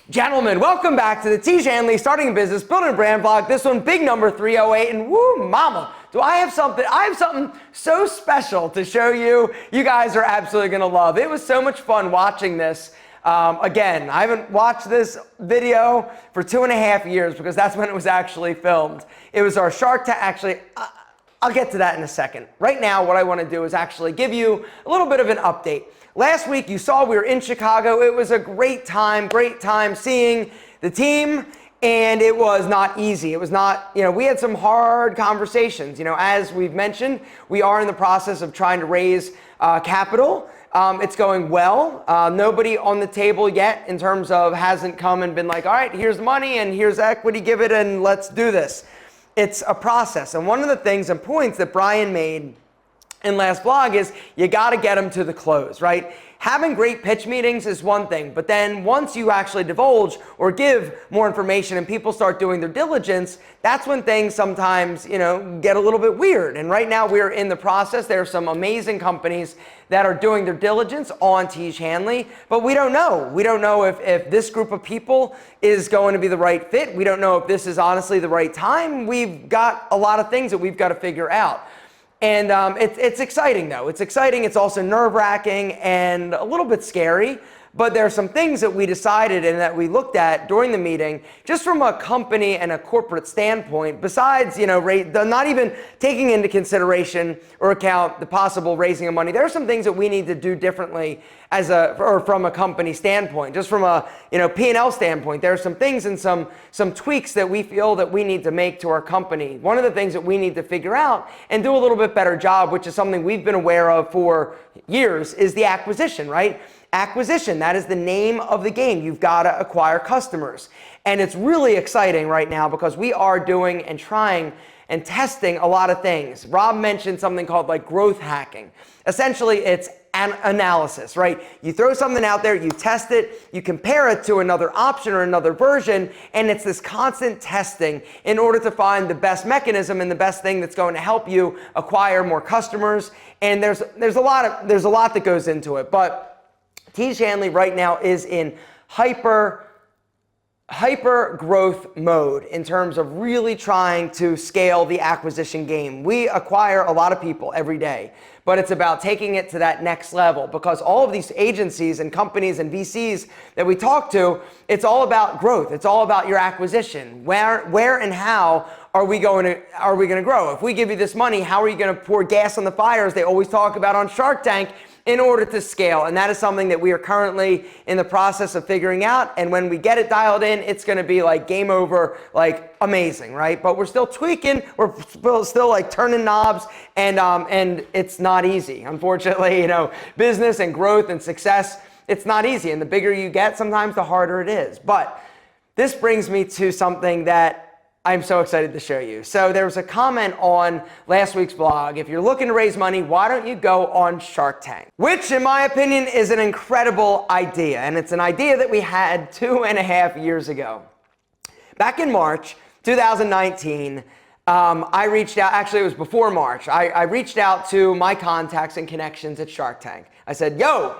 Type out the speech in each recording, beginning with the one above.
Gentlemen, welcome back to the Tiege Hanley Starting a Business, Building a Brand vlog. This one, big number 308, and woo, mama, do I have something? I have something so special to show you. You guys are absolutely gonna love. It was so much fun watching this. Again, I haven't watched this video for 2.5 years because that's when it was actually filmed. It was our Shark Tank, actually, I'll get to that in a second. Right now, what I wanna do is actually give you a little bit of an update. Last week, you saw we were in Chicago. It was a great time seeing the team, and it was not easy. It was not, we had some hard conversations. As we've mentioned, we are in the process of trying to raise capital. It's going well. Nobody on the table yet in terms of hasn't come and been like, all right, here's the money and here's equity, give it and let's do this. It's a process. And one of the things and points that Brian made in last vlog is you got to get them to the close, right? Having great pitch meetings is one thing, but then once you actually divulge or give more information and people start doing their diligence, that's when things sometimes, get a little bit weird. And right now we're in the process. There are some amazing companies that are doing their diligence on Tiege Hanley, but we don't know. We don't know if this group of people is going to be the right fit. We don't know if this is honestly the right time. We've got a lot of things that we've got to figure out. And it's exciting though. It's exciting. It's also nerve-wracking and a little bit scary. But there are some things that we decided and that we looked at during the meeting, just from a company and a corporate standpoint, besides, not even taking into consideration or account the possible raising of money. There are some things that we need to do differently or from a company standpoint, just from a, P&L standpoint. There are some things and some tweaks that we feel that we need to make to our company. One of the things that we need to figure out and do a little bit better job, which is something we've been aware of for years, is the acquisition, right? Acquisition, that is the name of the game. You've got to acquire customers. And it's really exciting right now because we are doing and trying and testing a lot of things. Rob mentioned something called growth hacking. Essentially, it's an analysis, right? You throw something out there, you test it, you compare it to another option or another version, and it's this constant testing in order to find the best mechanism and the best thing that's going to help you acquire more customers. And there's a lot that goes into it, but Tiege Hanley right now is in hyper growth mode in terms of really trying to scale the acquisition game. We acquire a lot of people every day, but it's about taking it to that next level because all of these agencies and companies and VCs that we talk to, it's all about growth. It's all about your acquisition. Where and how are we going to grow? If we give you this money, how are you going to pour gas on the fires they always talk about on Shark Tank in order to scale? And that is something that we are currently in the process of figuring out. And when we get it dialed in, it's going to be like game over, like amazing, right? But we're still tweaking. We're still turning knobs, and it's not easy. Unfortunately, business and growth and success, it's not easy. And the bigger you get, sometimes the harder it is. But this brings me to something that I'm so excited to show you. So there was a comment on last week's vlog. If you're looking to raise money, why don't you go on Shark Tank? Which, in my opinion, is an incredible idea. And it's an idea that we had 2.5 years ago. Back in March 2019, I reached out, actually it was before March, I reached out to my contacts and connections at Shark Tank. I said, yo,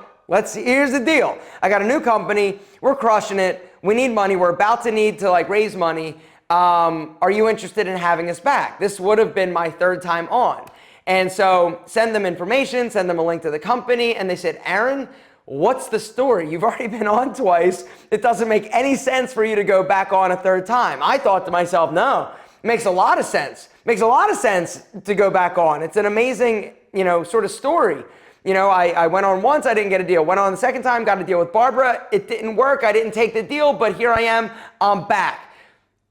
here's the deal. I got a new company, we're crushing it, we need money, we're about to need to raise money. Are you interested in having us back? This would have been my 3rd time on. And so send them information, send them a link to the company. And they said, Aaron, what's the story? You've already been on twice. It doesn't make any sense for you to go back on a 3rd time. I thought to myself, no, it makes a lot of sense. It makes a lot of sense to go back on. It's an amazing, sort of story. I went on once, I didn't get a deal. Went on the 2nd time, got a deal with Barbara. It didn't work. I didn't take the deal, but here I am, I'm back.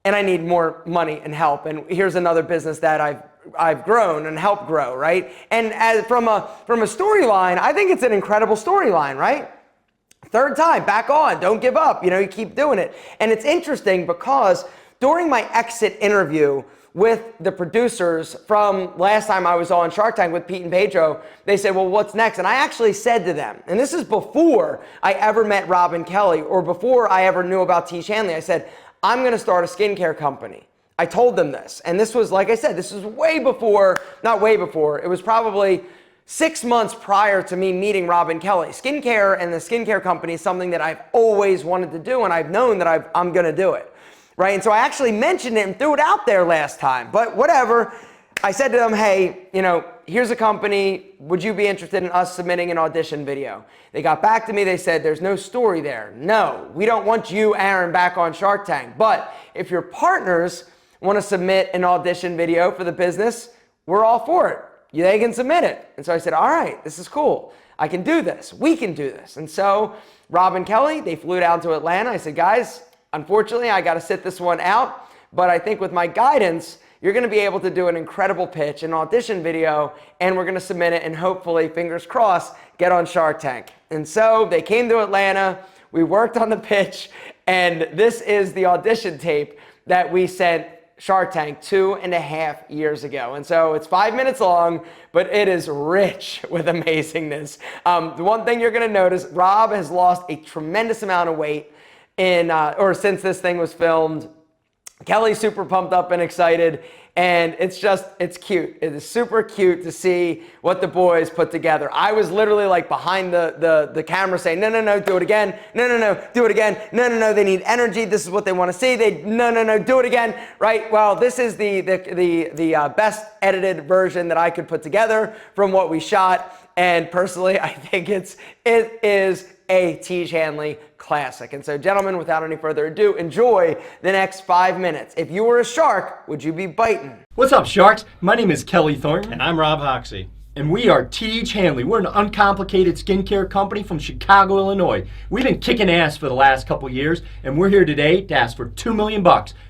And I need more money and help. And here's another business that I've grown and helped grow, right? And from a storyline, I think it's an incredible storyline, right? 3rd time, back on, don't give up. You keep doing it. And it's interesting because during my exit interview with the producers from last time I was on Shark Tank with Pete and Pedro, they said, well, what's next? And I actually said to them, and this is before I ever met Rob and Kelley or before I ever knew about Tiege Hanley, I said, I'm going to start a skincare company. I told them this. And this was, like I said, this was way before, not way before, it was probably 6 months prior to me meeting Rob and Kelley. Skincare and the skincare company is something that I've always wanted to do, and I've known that I'm gonna do it, right? And so I actually mentioned it and threw it out there last time, but whatever. I said to them, hey, here's a company, would you be interested in us submitting an audition video? They got back to me, they said, there's no story there. No, we don't want you, Aaron, back on Shark Tank, but if your partners wanna submit an audition video for the business, we're all for it. They can submit it. And so I said, all right, this is cool. I can do this. We can do this. And so Rob and Kelley, they flew down to Atlanta. I said, guys, unfortunately, I got to sit this one out. But I think with my guidance, you're going to be able to do an incredible pitch, an audition video, and we're going to submit it and hopefully, fingers crossed, get on Shark Tank. And so they came to Atlanta. We worked on the pitch. And this is the audition tape that we sent Shark Tank 2.5 years ago. And so it's 5 minutes long, but it is rich with amazingness. The one thing you're gonna notice, Rob has lost a tremendous amount of weight since this thing was filmed. Kelley's super pumped up and excited, and it's cute. It is super cute to see what the boys put together. I was literally like behind the camera saying, no, do it again. No, do it again. No, they need energy. This is what they want to see. No, do it again, right? Well, this is the best edited version that I could put together from what we shot, and personally, I think it is a Tiege Hanley classic. And so, gentlemen, without any further ado, enjoy the next 5 minutes. If you were a shark, would you be biting? What's up, sharks? My name is Kelley Thornton. And I'm Rob Hoxie. And we are Tiege Hanley. We're an uncomplicated skincare company from Chicago, Illinois. We've been kicking ass for the last couple years, and we're here today to ask for $2 million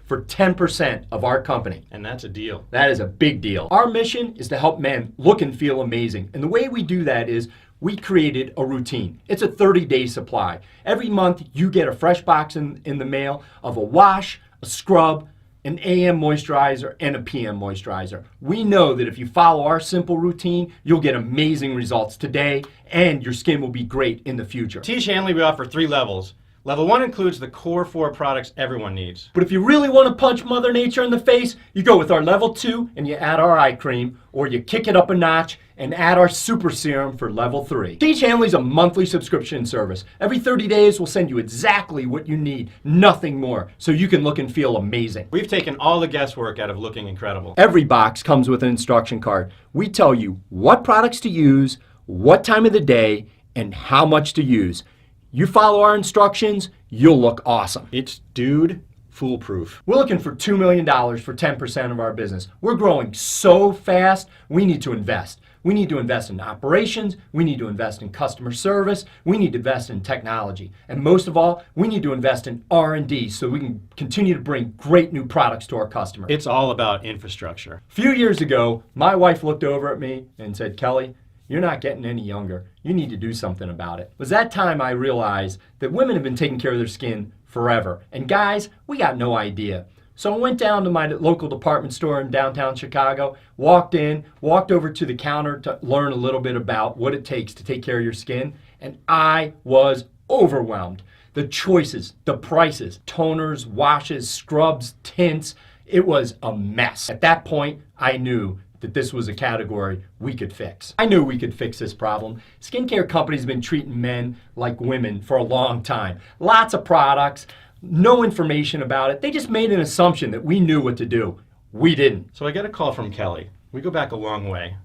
for 10% of our company. And that's a deal. That is a big deal. Our mission is to help men look and feel amazing. And the way we do that is we created a routine. It's a 30-day supply. Every month you get a fresh box in the mail of a wash, a scrub, an AM moisturizer, and a PM moisturizer. We know that if you follow our simple routine, you'll get amazing results today, and your skin will be great in the future. Tiege Hanley, we offer 3 levels. Level 1 includes the core 4 products everyone needs. But if you really want to punch Mother Nature in the face, you go with our level 2 and you add our eye cream, or you kick it up a notch and add our super serum for level 3. Tiege Hanley's a monthly subscription service. Every 30 days, we'll send you exactly what you need, nothing more, so you can look and feel amazing. We've taken all the guesswork out of looking incredible. Every box comes with an instruction card. We tell you what products to use, what time of the day, and how much to use. You follow our instructions, you'll look awesome. It's dude foolproof. We're looking for $2 million for 10% of our business. We're growing so fast, we need to invest. We need to invest in operations, we need to invest in customer service, we need to invest in technology. And most of all, we need to invest in R&D so we can continue to bring great new products to our customers. It's all about infrastructure. A few years ago, my wife looked over at me and said, Kelley, you're not getting any younger. You need to do something about it. It was that time I realized that women have been taking care of their skin forever. And guys, we got no idea. So I went down to my local department store in downtown Chicago, walked over to the counter to learn a little bit about what it takes to take care of your skin, and I was overwhelmed. The choices, the prices, toners, washes, scrubs, tints, it was a mess. At that point, I knew that this was a category we could fix. I knew we could fix this problem. Skincare companies have been treating men like women for a long time. Lots of products, no information about it. They just made an assumption that we knew what to do. We didn't. So I get a call from Kelley. We go back a long way.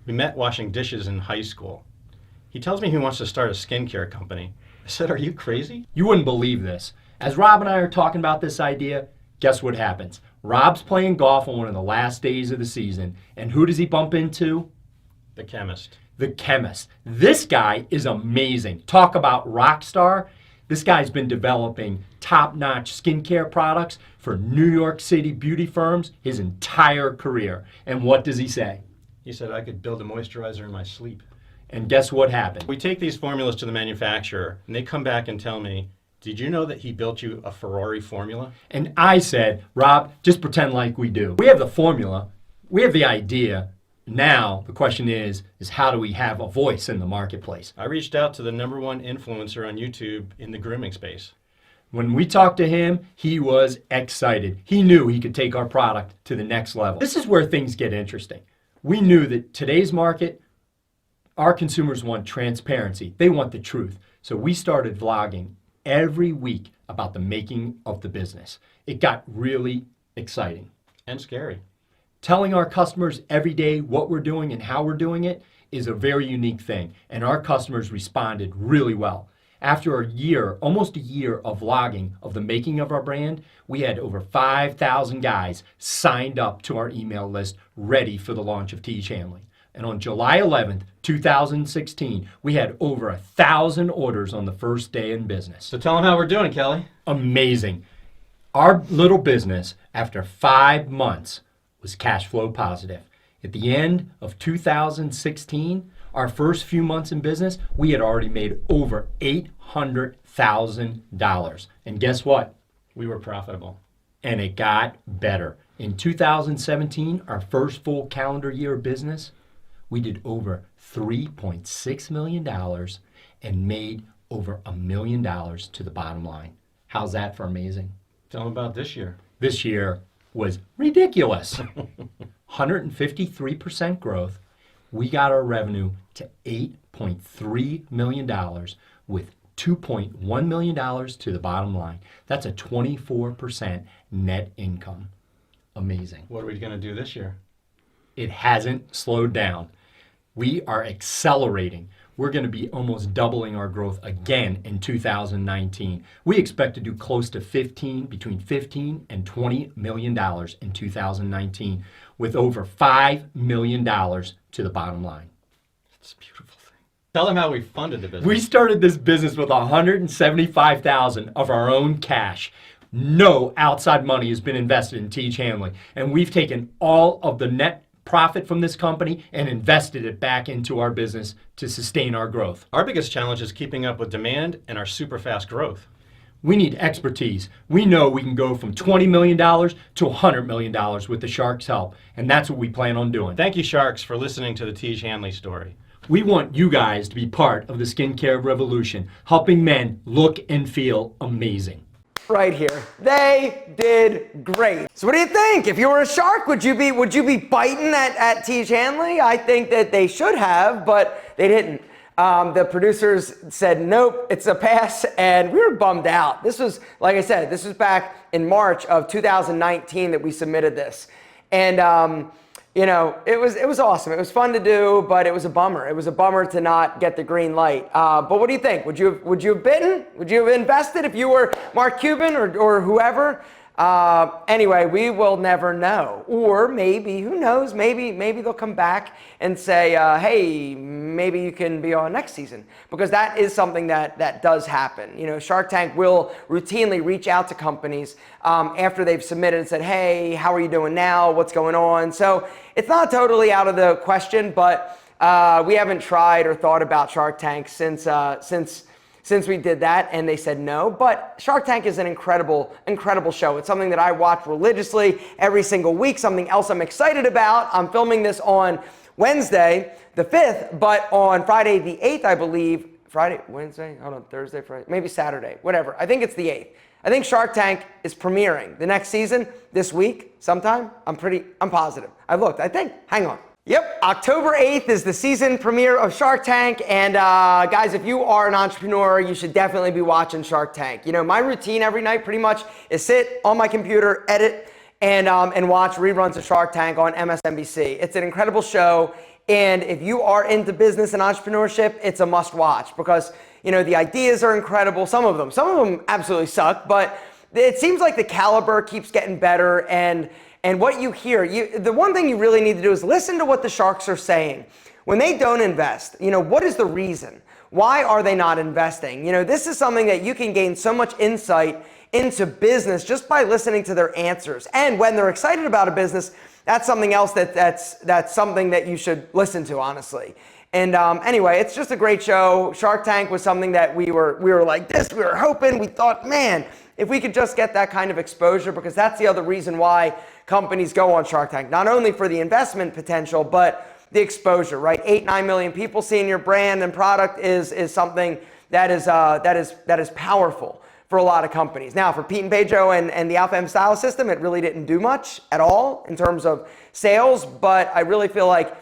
We met washing dishes in high school. He tells me he wants to start a skincare company. I said, are you crazy? You wouldn't believe this. As Rob and I are talking about this idea, guess what happens? Rob's playing golf on one of the last days of the season, and who does he bump into? The chemist. The chemist. This guy is amazing. Talk about rock star. This guy's been developing top-notch skincare products for New York City beauty firms his entire career. And what does he say? He said I could build a moisturizer in my sleep. And guess what happened? We take these formulas to the manufacturer, and they come back and tell me, did you know that he built you a Ferrari formula? And I said, Rob, just pretend like we do. We have the formula. We have the idea. Now, the question is how do we have a voice in the marketplace? I reached out to the #1 influencer on YouTube in the grooming space. When we talked to him, he was excited. He knew he could take our product to the next level. This is where things get interesting. We knew that today's market, Our consumers want transparency. They want the truth. So we started vlogging every week about the making of the business. It got really exciting. And scary. Telling our customers every day what we're doing and how we're doing it is a very unique thing, and our customers responded really well. After a year, almost a year of vlogging of the making of our brand, we had over 5,000 guys signed up to our email list ready for the launch of Tiege Hanley. And on July 11th, 2016, we had over 1,000 orders on the first day in business. So tell them how we're doing, Kelley. Amazing. Our little business, after 5 months, was cash flow positive. At the end of 2016, our first few months in business, we had already made over $800,000. And guess what? We were profitable. And it got better. In 2017, our first full calendar year of business, we did over $3.6 million and made over $1 million to the bottom line. How's that for amazing? Tell them about this year. This year was ridiculous. 153% growth. We got our revenue to $8.3 million with $2.1 million to the bottom line. That's a 24% net income. Amazing. What are we going to do this year? It hasn't slowed down. We are accelerating. We're going to be almost doubling our growth again in 2019. We expect to do close to between 15 and $20 million in 2019 with over $5 million to the bottom line. It's a beautiful thing. Tell them how we funded the business. We started this business with $175,000 of our own cash. No outside money has been invested in Tiege Hanley, and we've taken all of the net profit from this company and invested it back into our business to sustain our growth. Our biggest challenge is keeping up with demand and our super fast growth. We need expertise. We know we can go from $20 million to $100 million with the Sharks' help, and that's what we plan on doing. Thank you, Sharks, for listening to the Tiege Hanley story. We want you guys to be part of the skincare revolution, helping men look and feel amazing. Right here. They did great. So what do you think? If you were a shark, would you be biting at Tiege Hanley? I think that they should have, but they didn't. The producers said, nope, it's a pass, and we were bummed out. This was, like I said, this was back in March of 2019 that we submitted this. And, you know, it was awesome. It was fun to do, but it was a bummer. It was a bummer to not get the green light. But what do you think? Would you have bitten? Would you have invested if you were Mark Cuban or whoever? Anyway, we will never know. Or maybe, who knows, maybe they'll come back and say, hey, maybe you can be on next season. Because that is something that does happen. You know, Shark Tank will routinely reach out to companies after they've submitted and said, hey, how are you doing now? What's going on? So it's not totally out of the question, but we haven't tried or thought about Shark Tank since we did that, and they said no. But Shark Tank is an incredible show. It's something that I watch religiously every single week, something else I'm excited about. I'm filming this on Wednesday, the 5th, but on Friday, the 8th, I believe, Thursday, Friday, maybe Saturday, whatever. I think it's the 8th. I think Shark Tank is premiering the next season this week sometime. I'm positive. I've looked, I think. Hang on. Yep, October 8th is the season premiere of Shark Tank, and guys, if you are an entrepreneur, you should definitely be watching Shark Tank. You know, my routine every night pretty much is sit on my computer, edit, and watch reruns of Shark Tank on MSNBC. It's an incredible show, and if you are into business and entrepreneurship, it's a must watch because, you know, the ideas are incredible, some of them absolutely suck, but it seems like the caliber keeps getting better, and what you hear, the one thing you really need to do is listen to what the sharks are saying. When they don't invest, you know, what is the reason? Why are they not investing? You know, this is something that you can gain so much insight into business just by listening to their answers. And when they're excited about a business, that's something else that's something that you should listen to, honestly. And anyway, it's just a great show. Shark Tank was something that we were like this. We were hoping. We thought, man, if we could just get that kind of exposure, because that's the other reason why companies go on Shark Tank, not only for the investment potential, but the exposure, right? 8-9 million people seeing your brand and product is something that is powerful for a lot of companies. Now, for Pete and Pedro and the Alpha M Style System, it really didn't do much at all in terms of sales, but I really feel like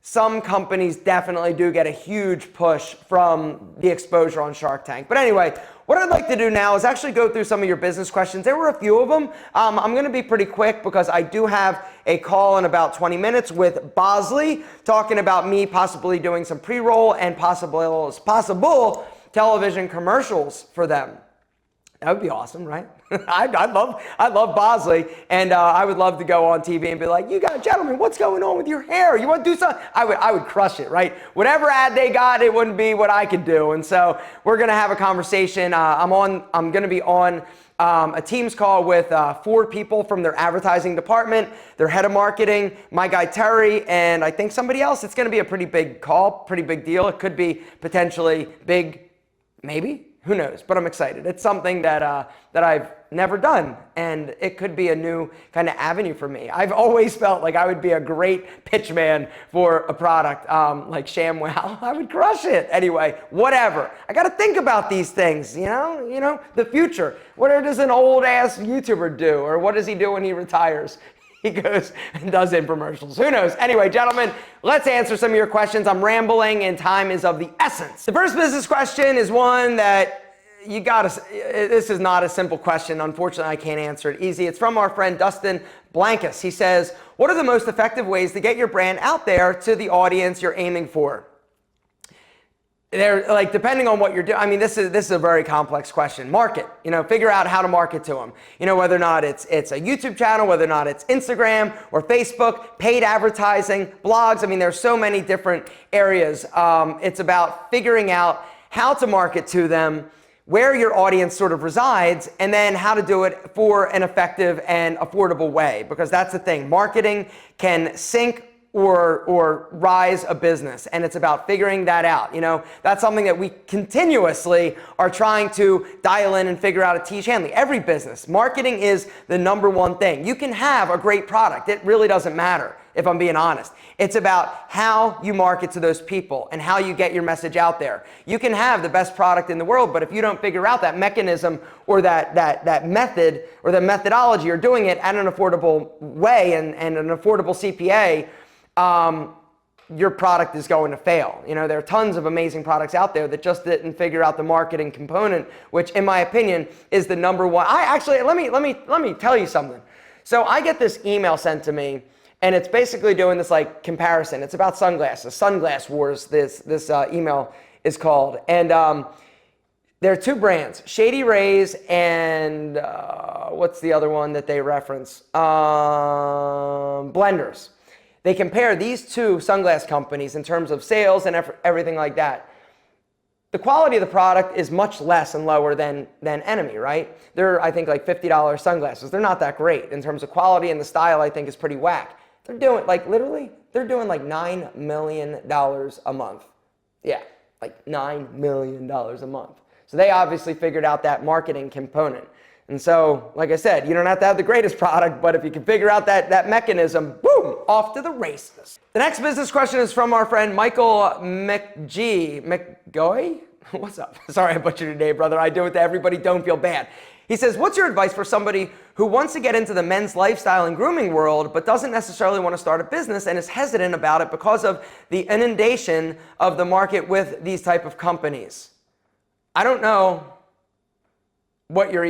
some companies definitely do get a huge push from the exposure on Shark Tank. But anyway, what I'd like to do now is actually go through some of your business questions. There were a few of them. I'm going to be pretty quick because I do have a call in about 20 minutes with Bosley talking about me possibly doing some pre-roll and possible television commercials for them. That would be awesome, right? I love Bosley, and I would love to go on TV and be like, you guys, gentlemen, what's going on with your hair? You want to do something? I would crush it, right? Whatever ad they got, it wouldn't be what I could do. And so we're gonna have a conversation. I'm gonna be on a Teams call with 4 people from their advertising department, their head of marketing, my guy Terry, and I think somebody else. It's gonna be a pretty big call, pretty big deal. It could be potentially big, maybe. Who knows? But I'm excited. It's something that I've never done, and it could be a new kind of avenue for me. I've always felt like I would be a great pitch man for a product like ShamWow. I would crush it. Anyway, whatever. I got to think about these things. You know, the future. What does an old ass YouTuber do, or what does he do when he retires? He goes and does infomercials. Who knows? Anyway, gentlemen, let's answer some of your questions. I'm rambling and time is of the essence. The first business question is one that this is not a simple question. Unfortunately, I can't answer it easy. It's from our friend Dustin Blankus. He says, what are the most effective ways to get your brand out there to the audience you're aiming for? They're like, depending on what you're doing. I mean, this is a very complex question. Market, figure out how to market to them. Whether or not it's a YouTube channel, whether or not it's Instagram or Facebook, paid advertising, blogs. I mean, there's so many different areas. It's about figuring out how to market to them, where your audience sort of resides, and then how to do it for an effective and affordable way. Because that's the thing. Marketing can sink or rise a business, and it's about figuring that out. That's something that we continuously are trying to dial in and figure out at Tiege Hanley. Every business, marketing is the number one thing. You can have a great product. It really doesn't matter, if I'm being honest. It's about how you market to those people and how you get your message out there. You can have the best product in the world, but if you don't figure out that mechanism or that method or the methodology, or doing it at an affordable way and an affordable CPA, your product is going to fail. There are tons of amazing products out there that just didn't figure out the marketing component, which in my opinion is the number one. Let me tell you something. So I get this email sent to me, and it's basically doing this like comparison. It's about sunglasses, Sunglass Wars, this email is called. And there are 2 brands, Shady Rays and what's the other one that they reference? Blenders. They compare these 2 sunglass companies in terms of sales and everything like that. The quality of the product is much less and lower than Enemy, right? They're, I think, like $50 sunglasses. They're not that great in terms of quality, and the style, I think, is pretty whack. They're doing, they're doing like $9 million a month. Yeah, like $9 million a month. So they obviously figured out that marketing component. And so, like I said, you don't have to have the greatest product, but if you can figure out that mechanism, boom, off to the races. The next business question is from our friend Michael McGoy. What's up? Sorry, I butchered your name, brother. I do it to everybody. Don't feel bad. He says, what's your advice for somebody who wants to get into the men's lifestyle and grooming world, but doesn't necessarily want to start a business and is hesitant about it because of the inundation of the market with these type of companies? I don't know what you're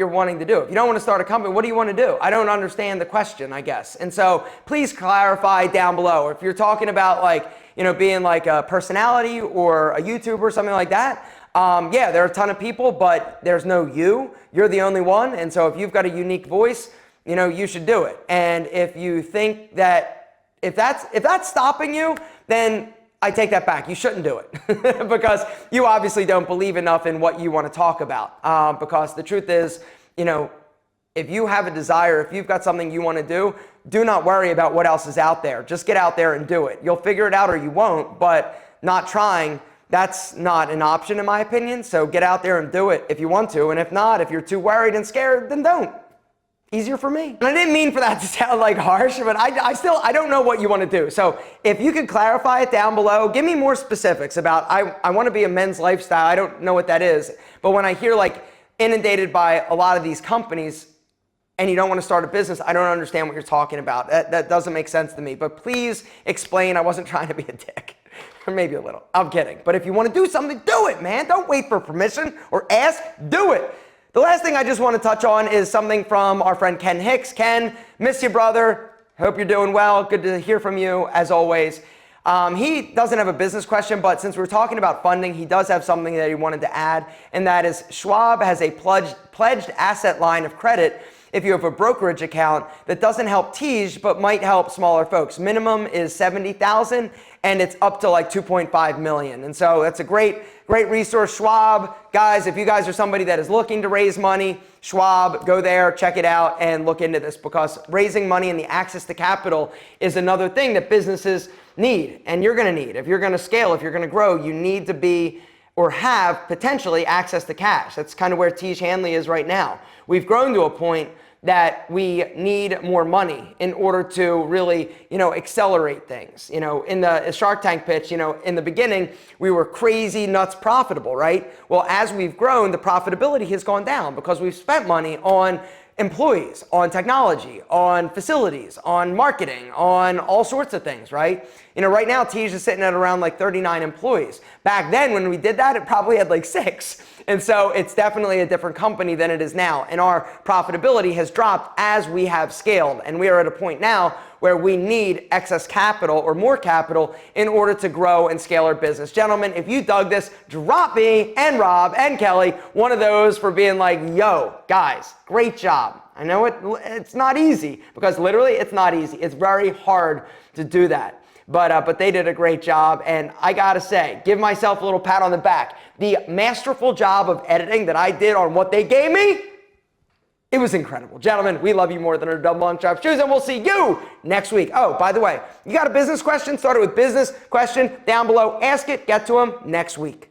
wanting to do. If you don't want to start a company, what do you want to do? I don't understand the question, I guess. And so please clarify down below. If you're talking about being like a personality or a YouTuber or something like that, yeah, there are a ton of people, but there's no you. You're the only one. And so if you've got a unique voice, you should do it. And if you think that if that's stopping you, then I take that back. You shouldn't do it because you obviously don't believe enough in what you want to talk about. Because the truth is, if you have a desire, if you've got something you want to do not worry about what else is out there. Just get out there and do it. You'll figure it out or you won't, but not trying, that's not an option in my opinion. So get out there and do it if you want to. And if not, if you're too worried and scared, then don't. Easier for me. And I didn't mean for that to sound like harsh, but I don't know what you want to do. So if you could clarify it down below, give me more specifics about, I want to be a men's lifestyle. I don't know what that is. But when I hear like inundated by a lot of these companies and you don't want to start a business, I don't understand what you're talking about. That doesn't make sense to me. But please explain. I wasn't trying to be a dick. Or maybe a little. I'm kidding. But if you want to do something, do it, man. Don't wait for permission or ask. Do it. The last thing I just want to touch on is something from our friend Ken Hicks. Ken, miss you, brother. Hope you're doing well. Good to hear from you, as always. He doesn't have a business question, but since we're talking about funding, he does have something that he wanted to add, and that is Schwab has a pledged asset line of credit if you have a brokerage account that doesn't help Tiege, but might help smaller folks. Minimum is $70,000, and it's up to like $2.5 million. And so that's a great resource. Schwab, guys, if you guys are somebody that is looking to raise money, Schwab, go there, check it out, and look into this, because raising money and the access to capital is another thing that businesses need, and you're going to need. If you're going to scale, if you're going to grow, you need to be or have potentially access to cash. That's kind of where Tiege Hanley is right now. We've grown to a point that we need more money in order to really, accelerate things. In the Shark Tank pitch, in the beginning, we were crazy nuts profitable, right? Well, as we've grown, the profitability has gone down because we've spent money on employees, on technology, on facilities, on marketing, on all sorts of things, right? Right now, Tiege is sitting at around like 39 employees. Back then, when we did that, it probably had like 6. And so it's definitely a different company than it is now. And our profitability has dropped as we have scaled. And we are at a point now where we need excess capital or more capital in order to grow and scale our business. Gentlemen, if you dug this, drop me and Rob and Kelley one of those for being like, yo, guys, great job. I know it's not easy, because literally it's not easy. It's very hard to do that. But they did a great job, and I gotta say, give myself a little pat on the back. The masterful job of editing that I did on what they gave me, it was incredible. Gentlemen, we love you more than our double long sharp shoes, and we'll see you next week. Oh, by the way, you got a business question? Start it with business question down below. Ask it, get to them next week.